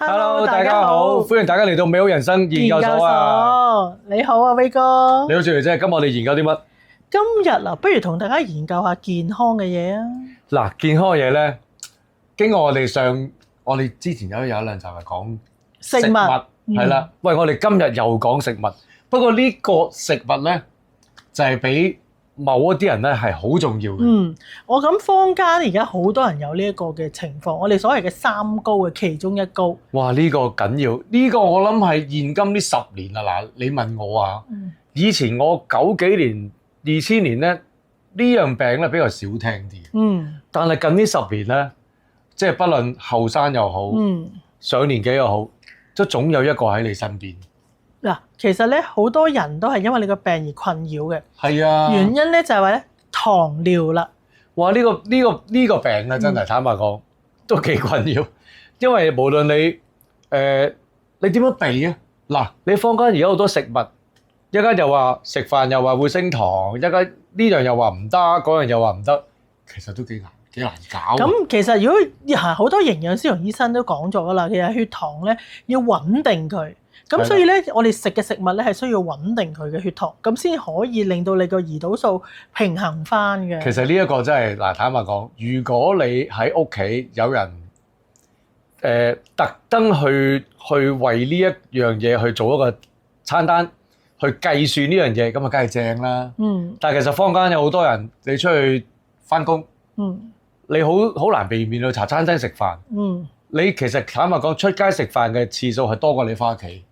Hello，大家好，歡迎大家嚟到美好人生研究所啊！你好啊，威哥。你好，小姐姐，今日我哋研究啲乜？今日啊，不如同大家研究下健康嘅嘢啊！嗱，健康嘅嘢咧，經過我哋之前有一兩集係講食物係啦。喂，我哋今日又講食物，不過呢個食物咧就係俾某一啲人咧係好重要嘅。我諗坊間而家好多人有呢一個嘅情況，我哋所謂嘅三高嘅其中一高。哇！呢個緊要，呢個我諗係現今呢10年啊！嗱，你問我啊，以前我90幾年、2000年咧，呢樣病咧比較少聽啲。但係近呢10年咧，即係不論後生又好，上年紀又好，都總有一個喺你身邊。嗱，其實咧好多人都係因為你個病而困擾嘅。係啊，原因咧就係話咧糖尿啦。哇！呢個病咧真係坦白講都幾困擾，因為無論你點樣避啊？嗱，你坊間而家好多食物，一間又話食飯又話會升糖，一間呢樣又話唔得，嗰樣又話唔得，其實都幾難搞。咁其實如果好多營養師同醫生都講咗噶啦，其實血糖咧要穩定佢。咁所以咧，我哋食嘅食物咧係需要穩定佢嘅血糖，咁先可以令到你個胰島素平衡翻嘅。其實呢一個真係嗱，坦白講，如果你喺屋企有人特登去為呢一樣嘢去做一個餐單，去計算呢樣嘢，咁啊梗係正啦。但係其實坊間有好多人，你出去翻工，你好難避免去茶餐廳食飯。你其實坦白講，出街食飯嘅次數係多過你翻屋企。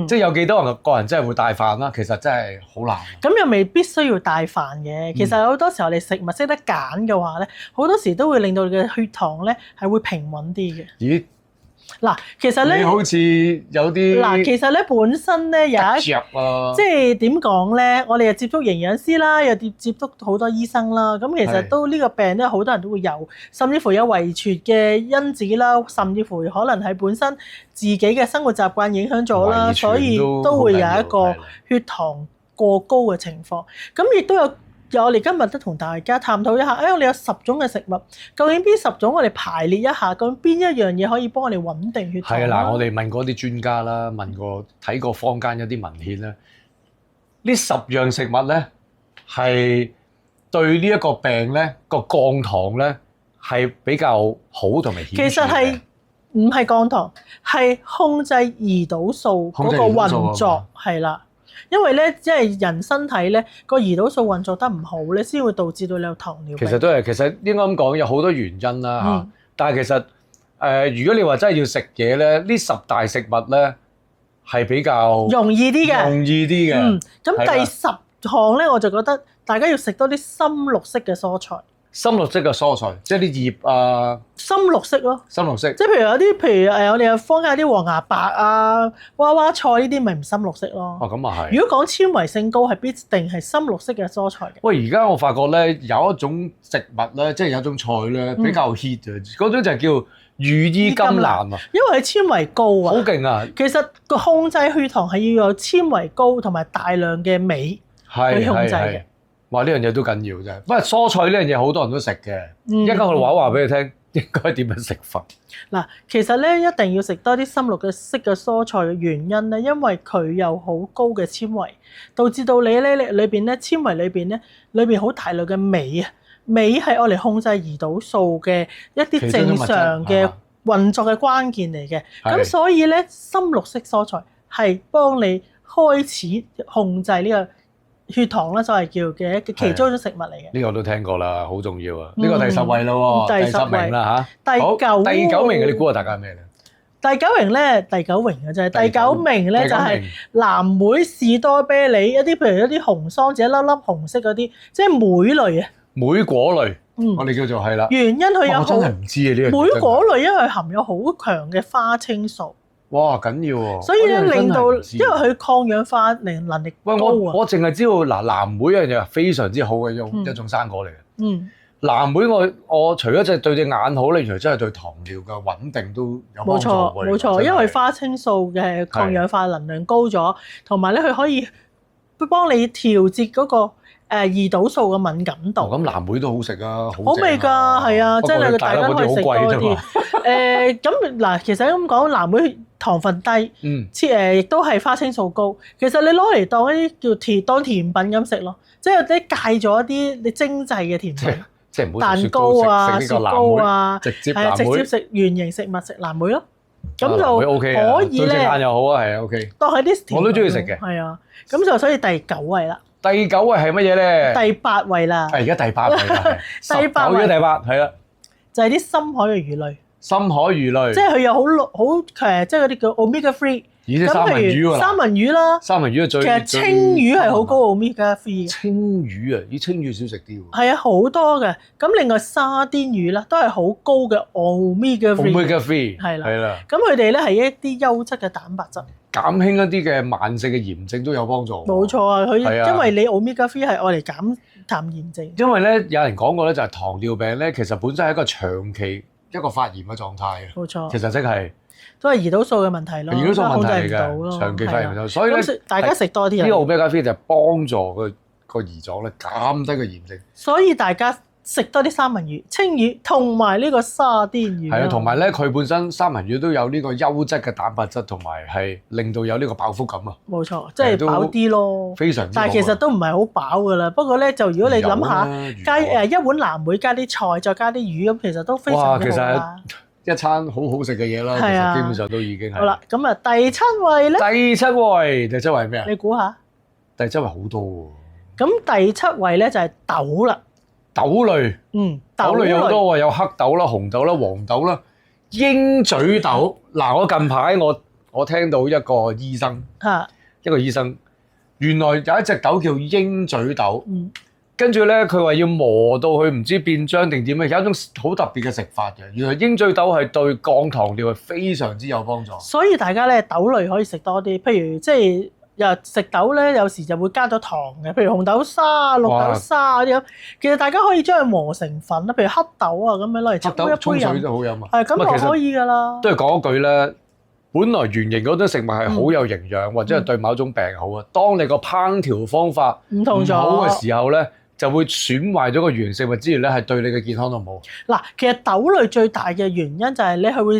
即係有幾多人個人真係會帶飯啦，其實真係好難。咁又未必需要帶飯嘅，其實好多時候你食物識得揀嘅話咧，好多時都會令到你嘅血糖咧係會平穩啲嘅。咦？嗱，其實咧，你好似有啲嗱，其實咧本身咧有一即係點講咧，我哋又接觸營養師啦，又接觸好多醫生啦，咁其實都呢個病咧好多人都會有，甚至乎有遺傳嘅因子啦，甚至乎可能係本身自己嘅生活習慣影響咗啦，所以都會有一個血糖過高嘅情況。咁亦都有我哋今日都同大家探討一下，我哋有10種嘅食物，究竟邊10種我哋排列一下，究竟邊一樣嘢可以幫我哋穩定血糖？係啦，我哋問過啲專家啦，睇過坊間一啲文獻啦，呢10樣食物咧係對呢一個病咧個降糖咧係比較好同埋顯著嘅。其實係唔係降糖，係控制胰島素嗰個運作，係啦。因為咧，即係人身體咧個胰島素運作得唔好咧，先會導致到你有糖尿病。其實應該咁講，有好多原因啦嚇。但係其實如果你話真係要食嘢咧，呢10大食物咧係比較容易啲嘅。咁第10項咧，我就覺得大家要食多啲深綠色嘅蔬菜。深綠色嘅蔬菜，即係啲葉啊。深綠色咯，深綠色。即係譬如我哋有坊間有啲黃芽白啊、娃娃菜呢啲，咪唔深綠色咯。咁啊係。如果講纖維性高，係必定係深綠色嘅蔬菜嘅。喂，而家我發覺咧有一種食物咧，即係有一種菜咧比較 hit 嘅，嗰種就係叫羽衣甘藍啊。因為佢纖維高啊。好勁啊！其實個控制血糖係要有纖維高同埋大量嘅鎂去控制嘅。哇！呢樣嘢都緊要啫。不過蔬菜呢樣嘢好多人都食嘅。一陣我話俾你聽，應該點樣食法？嗱，其實咧一定要食多啲深綠色嘅蔬菜嘅原因咧，因為佢有好高嘅纖維，導致到你咧裏邊咧纖維裏邊好大量嘅鎂啊，鎂係愛嚟控制胰島素嘅一啲正常嘅運作嘅關鍵嚟嘅。咁所以咧深綠色蔬菜係幫你開始控制呢個血糖咧，就係叫嘅其中一種食物嚟嘅。呢個都聽過啦，好重要啊！呢個第10位咯，第10名啦嚇。第9名，你估下大家係咩咧？第9名咧，第9名嘅啫。第9名咧就係藍莓、士多啤梨一啲，譬如一啲紅桑子一粒粒紅色嗰啲，即係莓類啊。莓果類，我哋叫做係啦。原因佢有我真係唔知啊呢樣。莓果類因為佢含有好強嘅花青素。哇，緊要喎！所以咧令到，因為佢抗氧化能力高啊。我淨係知道嗱，藍莓一樣嘢非常之好嘅一種生果嚟嘅。藍莓我除咗對隻眼好咧，原來真係對糖尿嘅穩定都有幫助。冇錯，因為花青素嘅抗氧化能量高咗，同埋咧佢可以幫你調節嗰個胰島素嘅敏感度。咁藍莓都好食啊，好味㗎，係啊，真係大家可以食多啲。咁嗱，其實咁講，藍莓糖分低，亦都係花青素高。其實你攞嚟當一啲當甜品咁食咯，即係有啲戒咗啲你精製嘅甜品，即係唔好蛋糕啊、雪糕啊，直接食原形食物食藍莓咯。咁就可以咧，對隻眼又好啊，係啊 OK。當係啲我都中意食嘅。係啊，咁就所以第9位啦。第9位係乜嘢咧？第8位啦。而家第8位啦，第8位。第8係啦，就係啲深海嘅魚類。深海魚類。即係佢有好強，即係嗰啲叫 omega 3。而且三文魚啊，三文魚啦，三文魚係最其實青魚係好高 omega 3嘅。青魚啊，青魚少食啲喎。係啊，好多嘅。咁另外沙甸魚啦，都係好高嘅 omega 3。omega 3係啦，係啦。咁佢哋咧係一啲優質嘅蛋白質，減輕一啲嘅慢性嘅炎症都有幫助。冇錯啊，佢因為你 omega 3係愛嚟減淡炎症。因為咧有人講過咧，就係糖尿病咧，其實本身係一個長期一個發炎嘅狀態嘅。冇錯。其實即係。都係胰島素嘅問題咯，胰島素問題嚟嘅，長期發炎，所以咧大家食多啲。呢個 omega 3就係幫助個胰臟咧減低個炎症。所以大家食多啲三文魚、青魚同埋呢個沙甸魚。係啊，同埋咧佢本身三文魚都有呢個優質嘅蛋白質，同埋係令到有呢個飽腹感啊。冇錯，即係飽啲咯。非常之。但係其實都唔係好飽㗎啦。不過咧，就如果你諗下加一碗藍莓加啲菜，再加啲魚咁，其實都非常之好啦。一餐好好食嘅嘢啦，其實基本上都已經係。好啦，咁啊第7位咧？第7位係咩啊？你估下？第7位好多喎。咁第7位咧就係豆啦。豆類。豆類有好多喎，有黑豆啦、紅豆啦、黃豆啦、鷹嘴豆。嗱，我近排我聽到一個醫生，原來有一隻豆叫鷹嘴豆。跟住咧，佢話要磨到佢唔知變漿定點樣，有一種好特別嘅食法嘅。原來鷹嘴豆係對降糖尿係非常之有幫助。所以大家咧豆類可以食多啲，譬如即係又食豆咧，有時就會加咗糖嘅，譬如紅豆沙、綠豆沙嗰啲咁。其實大家可以將佢磨成粉啦，譬如黑豆啊咁樣攞嚟沖一杯水都好飲啊。係咁就可以㗎啦。都係講一句咧，本來原型嗰種食物係好有營養，或者係對某種病好啊。當你個烹調方法唔好嘅時候咧，就會損壞咗個原食物之餘咧，係對你嘅健康都唔好。嗱，其實豆類最大嘅原因就係咧，佢會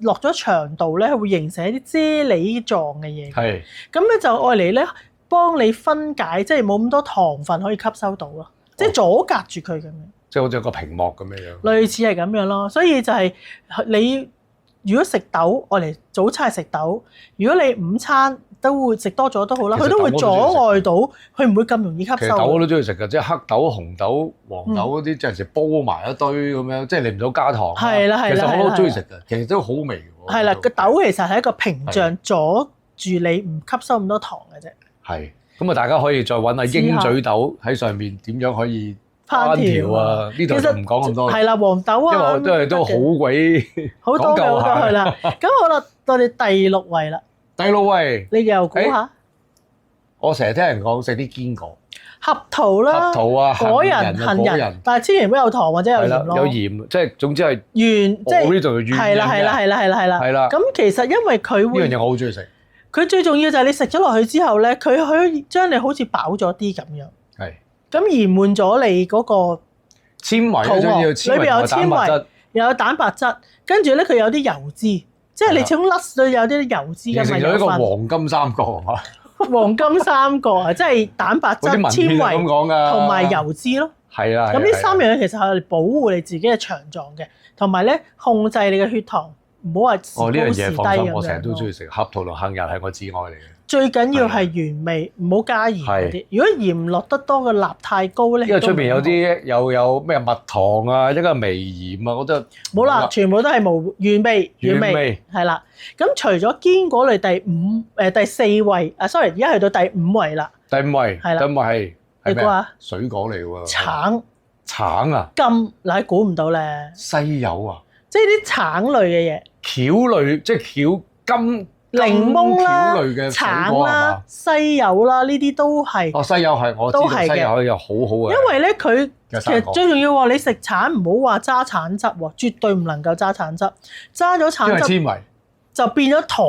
落咗腸道咧，佢會形成一啲啫喱狀嘅嘢。係。咁咧就愛嚟咧幫你分解，即係冇咁多糖分可以吸收到咯，即係阻隔住佢咁樣。即係好似個屏幕咁樣。類似係咁樣咯，所以就係你如果食豆，愛嚟早餐係食豆，如果你午餐都會食多咗都好啦，佢都會阻礙到，佢唔會咁容易吸收。其實豆我都中意食㗎，即係黑豆、紅豆、黃豆嗰啲，即係時煲埋一堆咁樣，即係你唔想加糖。係啦，係啦，其實我都中意食㗎，其實都好味㗎喎。係啦，個豆其實係一個屏障，阻住你唔吸收咁多糖嘅啫。係，咁啊，大家可以再揾下鷹嘴豆喺上面點樣可以烹調啊？呢度就唔講咁多。係啦，黃豆啊，因為我真係都好鬼好多嘅好多去啦。咁好啦，到你第6位啦。第6位，你又估下？我成日聽人講食啲堅果，合桃啦，合桃啊，果仁、杏仁，但係千祈唔好有糖或者有鹽咯。有鹽，即係總之係原，即係呢度原。係啦，係啦，係啦，係啦，係啦。係啦。咁其實因為佢會呢樣嘢我好中意食。佢最重要就係你食咗落去之後咧，佢可以將你好似飽咗啲咁樣。係。咁延緩咗你嗰個纖維，裏邊有纖維，又有蛋白質，跟住咧佢有啲油脂。即係你始終甩咗有啲油脂嘅，形成咗一個黃金三角啊！黃金三角啊，即係蛋白質、纖維同埋油脂咯。係啊，咁呢3樣嘢其實係嚟保護你自己嘅腸臟嘅，同埋咧控制你嘅血糖，唔好話時高時低咁樣。呢樣嘢放心，我成日都中意食合桃同杏仁係我至愛嚟嘅。最緊要係原味，唔好加鹽嗰啲。如果鹽落得多嘅鈉太高咧，因為出邊有啲有咩蜜糖啊，一個微鹽啊，我覺得冇啦，全部都係無原味，原味係啦。咁除咗堅果類第4位啊 ，sorry， 而家去到第5位啦。第5位係啦，第5位係咩啊？水果嚟喎。橙啊？柑嗱，估唔到咧。西柚啊？即係啲橙類嘅嘢。橋類即係橋柑。檸檬啦、橙啦、西柚啦，呢啲都係。哦，西柚係我知道，西柚又好好嘅。因為咧，佢其實最重要喎，你食橙唔好話揸橙汁喎，絕對唔能夠揸橙汁，揸咗橙汁纖維就變咗糖。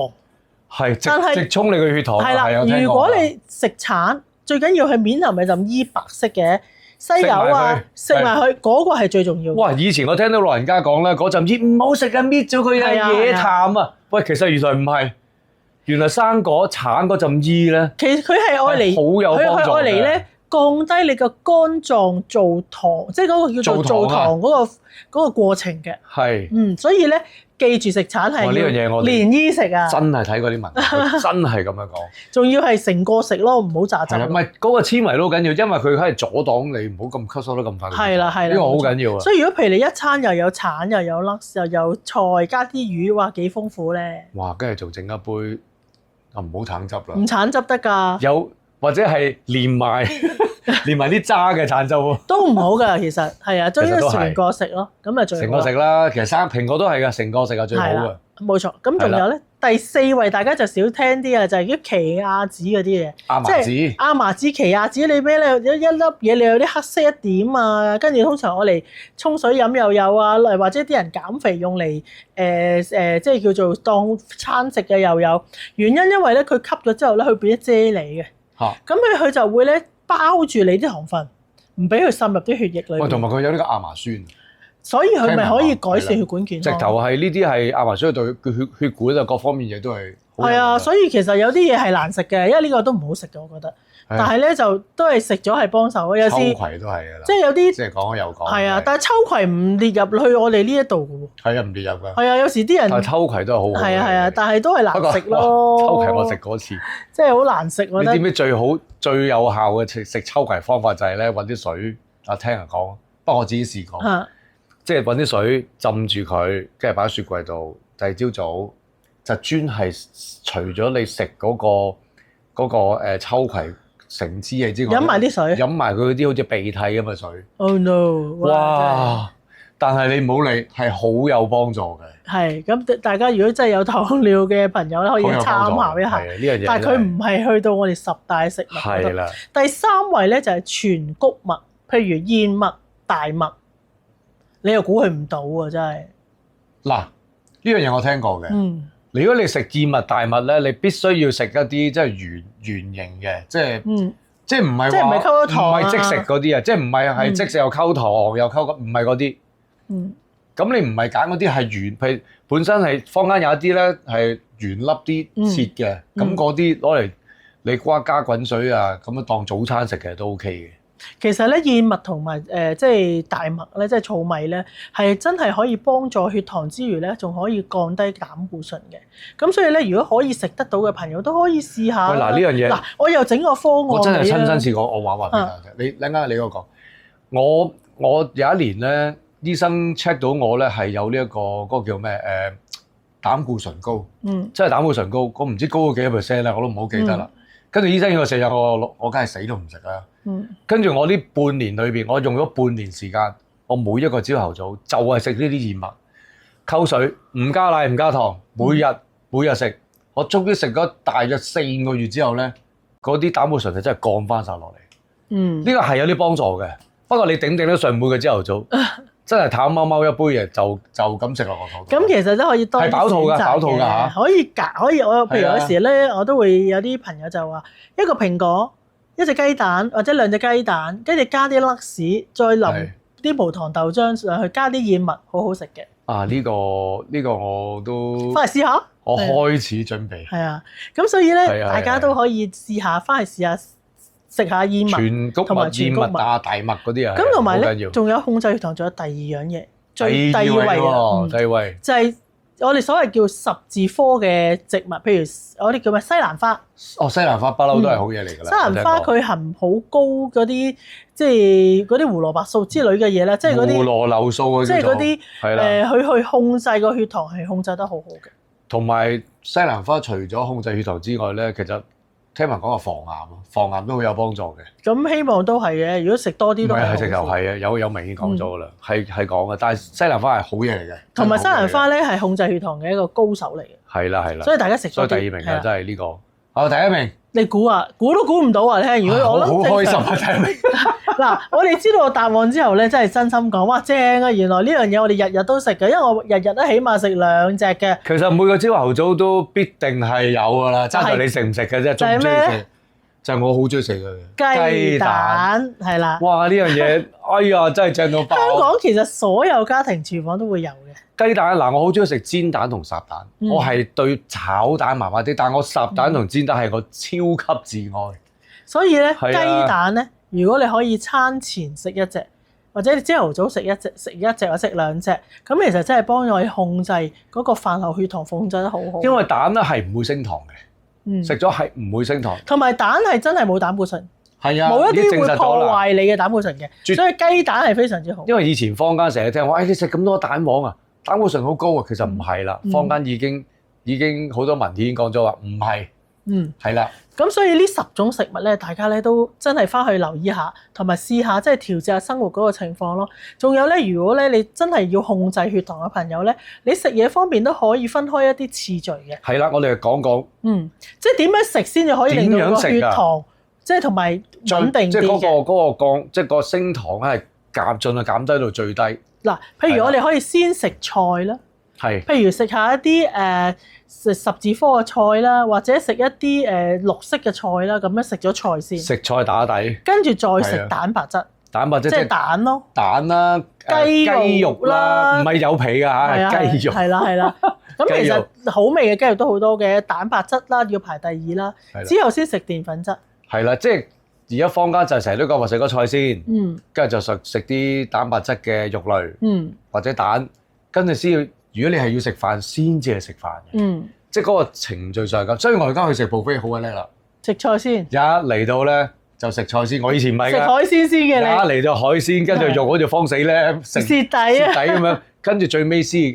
係，直衝你嘅血糖。係啦，如果你食橙最緊要係面係咪浸衣白色嘅西柚啊，食埋佢嗰個係最重要。哇！以前我聽到老人家講咧，嗰陣衣唔好食啊，搣咗佢啊，野淡啊。喂，其實原來唔係，原來生果橙嗰陣衣咧，其實佢係愛嚟，好有幫助嘅。佢愛嚟咧降低你個肝臟做糖，即係嗰個叫做做糖嗰個過程嘅。係。所以咧記住食橙係呢樣嘢我連衣食啊！真係睇過啲文章，真係咁樣講。仲要係成個食咯，唔好榨汁。唔係嗰個纖維都好緊要，因為佢可以阻擋你唔好咁吸收得咁快。係啦，呢個好緊要啊！所以如果譬如你一餐又有橙又有粒又有菜加啲魚，哇幾豐富咧！哇，跟住仲整一杯啊，唔好橙汁啦，唔橙汁得㗎。有或者係連埋啲渣嘅橙汁喎，都唔好㗎。其實係啊，將呢個成個食咯，咁啊最好。成個食啦，其實生蘋果都係㗎，成個食係最好嘅。冇錯，咁仲有咧第4位大家就少聽啲啊，就係啲奇亞籽嗰啲嘢。亞麻籽、亞麻籽、奇亞籽，你咩咧？一粒嘢你有啲黑色一點啊，跟住通常我嚟沖水飲又有啊，或者啲人減肥用嚟即係叫做當餐食嘅又有。原因因為咧佢吸咗之後咧，佢變咗啫喱嘅。咁佢就會咧包住你啲糖分，唔俾佢滲入啲血液裏面。同埋佢有呢個亞麻酸。所以佢咪可以改善血管健康。直頭係呢啲係亞麻酸對血管啊各方面嘢都係。係啊，所以其實有啲嘢係難食嘅，因為呢個都唔好食嘅，我覺得。但係咧就都係食咗係幫手。有時秋葵都係㗎啦。即係有啲即係講又講。係啊，但係秋葵唔列入去我哋呢一度嘅喎。係啊，唔列入㗎。係啊，有時啲人。但係秋葵都係好好。係啊係啊，但係都係難食咯。秋葵我食過一次。即係好難食，我覺得。你知唔知最有效嘅食秋葵方法就係咧揾啲水啊？聽人講，不過我自己試過。即係揾啲水浸住佢，跟住擺喺雪櫃度。第二朝早就專係除咗你食嗰個秋葵成支嘢之外，飲埋啲水，飲埋佢嗰啲好似鼻涕咁嘅水。Oh no！哇！但係你唔好理，係好有幫助嘅。係咁，大家如果真係有糖尿嘅朋友咧，可以參考一下。呢樣嘢，但係佢唔係去到我哋10大食物。係啦。第3位咧就係全穀物，譬如燕麥、大麥。你又估佢唔到啊！真係嗱，呢樣嘢我聽過嘅。如果你食燕麥大麥咧，你必須要食一啲即係圓形嘅，即係唔係話唔係即食嗰啲啊，即係唔係即食又溝糖又溝，唔係嗰啲。咁你唔係揀嗰啲係圓，譬如本身係坊間有一啲咧係圓粒啲切嘅，咁嗰啲攞嚟你加滾水啊，咁樣當早餐食嘅都 OK 嘅。其實咧燕麥同埋即係大麥咧，即係糙米咧，係真係可以幫助血糖之餘咧，仲可以降低膽固醇嘅。咁所以咧，如果可以食得到嘅朋友都可以試下。嗱呢樣嘢，嗱我又整個方案。我真係親身試過，我話俾你聽。你啱啱你嗰個，我有一年咧，醫生 check 到我咧係有呢一個嗰個叫咩膽固醇高，即係膽固醇高，我唔知高咗幾多 percent 咧，我都唔好記得啦。跟住醫生叫我食藥，我梗係死都唔食啦。跟住我呢半年裏邊，我用咗半年時間，我每一個朝頭早就係食呢啲燕麥，溝水，唔加奶唔加糖，每日食。我終於食咗大約4個月之後咧，嗰啲膽固醇就真係降翻晒落嚟。呢個係有啲幫助嘅。不過你頂得順每個朝頭早，真係淡貓貓一杯嘢就咁食落個肚。咁其實都可以多啲選擇嘅。係飽肚㗎嚇。可以我譬如有時咧，我都會有啲朋友就話一個蘋果。一隻雞蛋或者2隻雞蛋，跟住加啲甩士，再淋啲無糖豆漿上去，加啲燕麥，好好食嘅。呢個我都翻嚟試下。我開始準備。係啊，咁所以咧，大家都可以試下，翻嚟試下食下燕麥，全穀物、燕麥大麥嗰啲啊。咁同埋咧，仲有控制血糖，仲有第2樣嘢，第二位啊，第2位就係。我哋所謂叫十字科嘅植物，譬如我哋叫咩西蘭花。西蘭花不嬲都係好嘢嚟㗎啦。西蘭花佢含好高嗰啲，即係嗰啲胡蘿蔔素之類嘅嘢啦，即係嗰啲胡蘿蔔素嗰啲。即係嗰啲佢去控制個血糖係控制得好好嘅。同埋西蘭花除咗控制血糖之外咧，其實聽聞講話防癌都好有幫助嘅。咁希望都係嘅，如果食多啲都係。直頭係啊，有明顯講咗㗎啦，係講嘅。但係西蘭花係好嘢嚟嘅。同埋西蘭花咧係控制血糖嘅一個高手嚟嘅。係啦。所以大家食多啲。所以第2名啊，真係呢個。第1名。你估啊？估都估唔到啊！你聽，如果我諗好開心啊！第1名。嗱，我哋知道個答案之後咧，真係真心講，哇正啊！原來呢樣嘢我哋日日都食嘅，因為我日日都起碼食2隻嘅。其實每個朝頭早都必定係有㗎啦，爭在你食唔食嘅啫，中唔中意食？就係我好中意食嘅雞蛋係啦。哇！呢樣嘢，哎呀，真係正到爆。香港其實所有家庭廚房都會有嘅。雞蛋嗱，我好中意食煎蛋同烚蛋，我係對炒蛋麻麻啲，但我烚蛋同煎蛋係我超級至愛。所以咧，雞蛋咧，如果你可以餐前食一隻，或者你朝頭早食一隻或者食兩隻，咁其實真係幫我哋控制嗰個飯後血糖控制得好好。因為蛋咧係唔會升糖嘅，食咗係唔會升糖。同埋蛋係真係冇膽固醇，係啊，冇一啲會破壞你嘅膽固醇嘅，所以雞蛋係非常之好。因為以前坊間成日聽話，你食咁多蛋黃啊，膽固醇好高啊，其實唔係啦，坊間已經好多文獻已經講咗話唔係，係啦。咁所以呢10種食物咧，大家咧都真係翻去留意下，同埋試下即係調節下生活嗰個情況咯。仲有咧，如果咧你真係要控制血糖嘅朋友咧，你食嘢方面都可以分開一啲次序嘅。係啦，我哋講講，即係點樣食先至可以令到個血糖，即係同埋穩定啲嘅。即係嗰個降，即係個升糖係盡量減低到最低。嗱，譬如我哋可以先食菜啦。譬如食下一啲十字科嘅菜啦，或者食一啲綠色嘅菜啦，咁樣食咗菜先。食菜打底，跟住再食蛋白質。蛋白質即係蛋咯。蛋啦，雞肉啦，唔係有皮㗎嚇，雞肉。係啦。咁其實好味嘅雞肉都好多嘅，蛋白質啦要排第2啦，之後先食澱粉質。係啦，即係而家坊間就成日都講話食個菜先，跟住就食啲蛋白質嘅肉類，或者蛋，跟住先要。如果你係要食飯先至係食飯嘅，即係嗰個程序上咁，所以我而家去食 buffet 好鬼叻啦。食菜先，一嚟到咧就食菜先。我以前唔係㗎，食海鮮先嘅你。一嚟到海鮮，跟住肉好似慌死咧，蝕底啊，蝕底咁樣，跟住最尾先，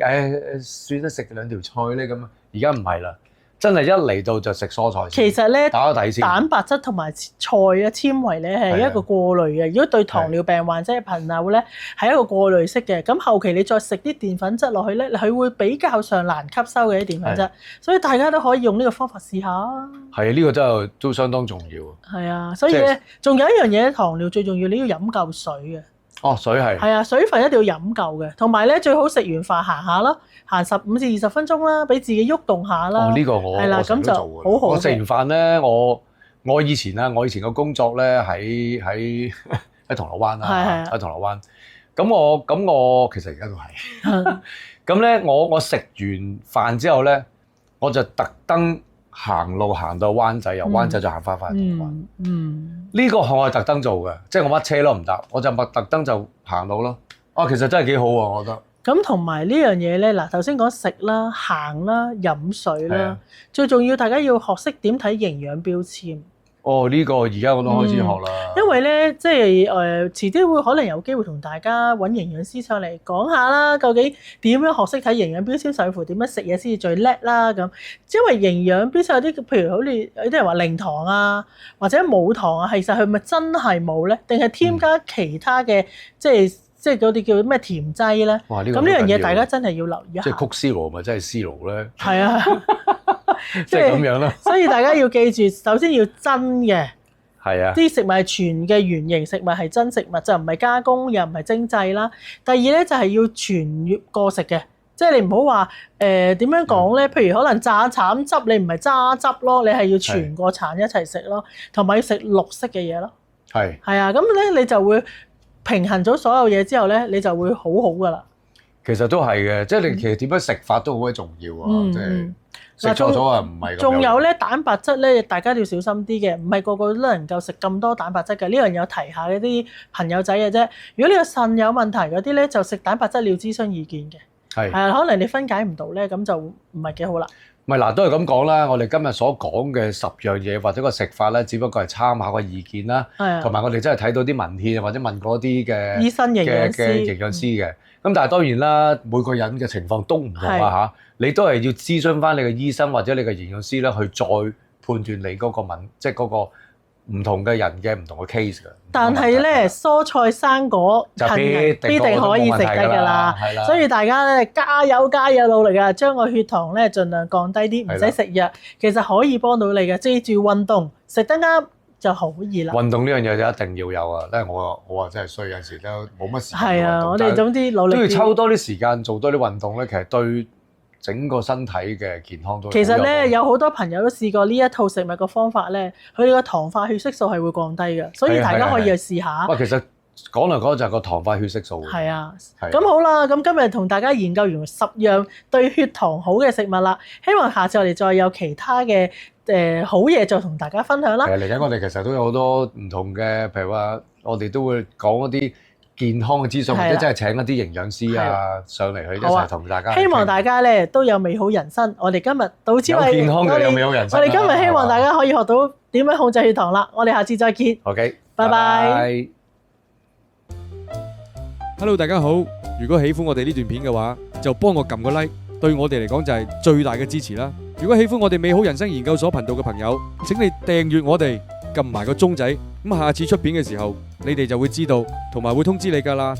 算啦，食2條菜咧咁啊。而家唔係啦。真係一嚟到就食蔬菜先。其實咧，打個底先。蛋白質同埋菜嘅纖維咧係一個過濾嘅。如果對糖尿病患者嘅朋友咧係一個過濾式嘅。咁後期你再食啲澱粉質落去咧，佢會比較上難吸收嘅啲澱粉質。所以大家都可以用呢個方法試下啊。係啊，呢個真係都相當重要。係啊，所以咧仲有一樣嘢，糖尿最重要，你要飲夠水嘅。哦，水係。係啊，水分一定要飲夠嘅。同埋咧，最好食完飯行下啦。行15至20分鐘啦，俾自己喐動下啦。呢個我成日都做嘅。好好。我食完飯咧，我以前個工作咧喺銅鑼灣啦，喺銅鑼灣。咁我其實而家都係。咁咧，我食完飯之後咧，我就特登行路行到灣仔，由灣仔再行翻銅鑼灣。呢個我係特登做嘅，即係我乜車都唔搭，我就特登就行路咯。其實真係幾好喎，我覺得。咁同埋呢樣嘢咧，嗱頭先講食啦、行啦、飲水啦，最重要大家要學識點睇營養標籤。呢個而家我都開始學啦。因為咧，即係遲啲會可能有機會同大家揾營養師上嚟講下啦，究竟點樣學識睇營養標籤，甚至乎點樣食嘢先至最叻啦咁。因為營養標籤有啲，譬如好似有啲人話零糖啊，或者冇糖啊，其實佢咪真係冇咧？定係添加其他嘅即係嗰啲叫咩甜劑咧？咁呢樣嘢大家真係要留意一下。即係曲絲爐咪真係絲爐咧？係啊，即係咁樣咯。所以大家要記住，首先要真嘅。係啊。啲食物係全嘅原形食物係真食物，就唔係加工又唔係精製啦。第二咧就係要全個食嘅，即係你唔好話點樣講咧？譬如可能榨橙汁，你唔係榨汁咯，你係要全個橙一齊食咯，同埋要食綠色嘅嘢咯。係。係啊，咁咧你就會平衡咗所有嘢之後咧，你就會好好噶啦。其實都係嘅，即係你其實點樣食法都好鬼重要啊！即係食錯咗啊，唔係咁。仲有咧蛋白質咧，大家都要小心啲嘅，唔係個個都能夠食咁多蛋白質嘅。呢樣有提下嗰啲朋友仔嘅啫。如果你個腎有問題嗰啲咧，就食蛋白質你要諮詢意見嘅。係可能你分解唔到咧，咁就唔係幾好啦。唔係嗱，都係咁講啦。我哋今日所講嘅10樣嘢或者個食法咧，只不過係參考個意見啦，同埋我哋真係睇到啲文獻或者問過啲嘅醫生、營養師嘅。咁但係當然啦，每個人嘅情況都唔同啊嚇，你都係要諮詢翻你嘅醫生或者你嘅營養師咧，去再判斷你嗰個即係嗰個唔同嘅人嘅唔同嘅 case 㗎。但係咧，蔬菜生果必定可以食得㗎啦，所以大家咧加油努力啊，將個血糖咧盡量降低啲，唔使食藥，其實可以幫到你嘅。記住運動，食得啱就好易啦。運動呢樣嘢就一定要有啊，因為我話真係衰，有時都冇乜時間運動。係啊，我哋總之努力都要抽多啲時間做多啲運動咧，其實整個身體嘅健康都其實咧，有好多朋友都試過呢一套食物嘅方法咧，佢哋個糖化血色素係會降低嘅，所以大家可以去試下。哇，其實講嚟講就係個糖化血色素。係啊，咁好啦，咁今日同大家研究完10樣對血糖好嘅食物啦，希望下次我哋再有其他嘅好嘢再同大家分享啦。嚟緊我哋其實都有好多唔同嘅，譬如話我哋都會講一啲健康嘅資訊，或者真係請一啲營養師啊上嚟去一齊同大家。希望大家咧都有美好人生。我哋今日到此為止。有健康嘅有美好人生。我哋今日希望大家可以學到點樣控制血糖啦。我哋下次再見。OK，拜拜。Hello， 大家好！如果喜歡我哋呢段片嘅話，就幫我撳個 like， 對我哋嚟講就係最大嘅支持啦。如果喜歡我哋美好人生研究所頻道嘅朋友，請你訂閱我哋，撳埋個鐘仔，咁下次出片嘅時候，你哋就會知道，同埋會通知你㗎啦。